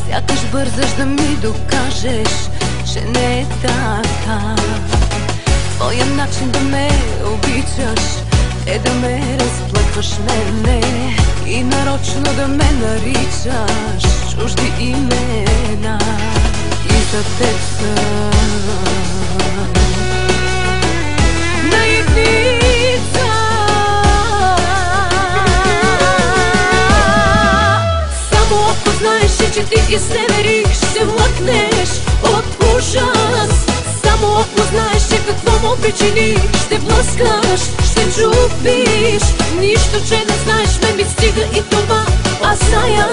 сякаш бързаш да ми докажеш, че не е така. Твоя начин да ме обичаш е да ме разплакваш мене и нарочно да ме наричаш чужди имена. И за теб съм наивница. Само ако знаеш, че ти изневерих, ще млъкнеш от ужас. Само ако знаеш, че какво му причини, ще блъскаш, ще чупиш. Нищо, че не знаеш, ме ми стига и това. Аз зная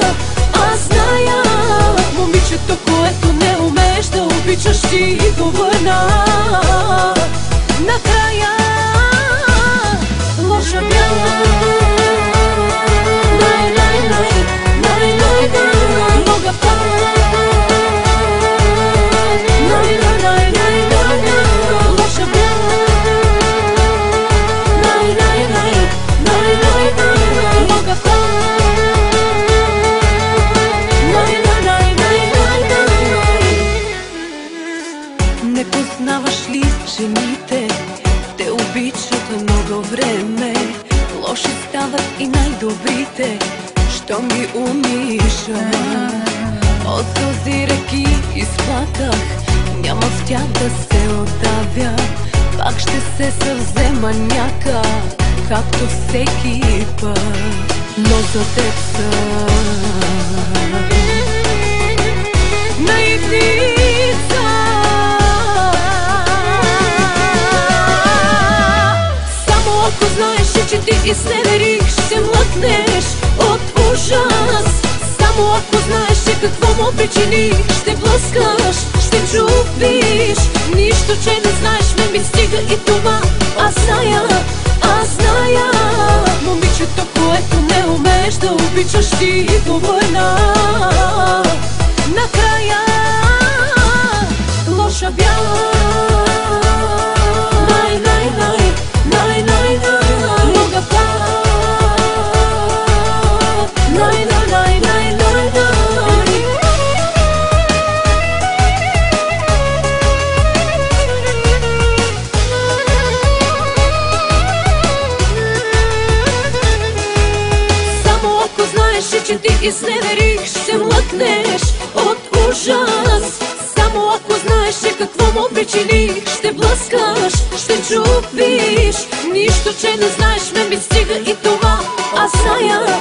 момичето, което не умееш да обичаш, ти го върна. Накрая лоша бяла. Мога пак. Лоша бяла. Мога пак. Не познаваш ли жените? Те обичат много време. Лоши стават и най-добрите, щом ги умиша. От този реки изплаках, няма в тях да се отдавя. Пак ще се съвзема някак, както всеки път. Но за теб съм наивница. Само ако знаеш, че ти изневерих, ще млъкнеш от ужас. Само ако знаеш, че какво му причини, ще блъскаш, ще чупиш. Нищо, че не знаеш, ме ми стига и това. Аз зная момичето, което не умееш да обичаш, ти го върна. Накрая лоша бяла. Мога пак. Само ако знаеш, че ти изневерих, ще млъкнеш от ужас. Само ако знаеш, че какво му причини, ще блъскаш, ще чупиш. Нищо, че не знаеш, ме ми стига и това. Аз зная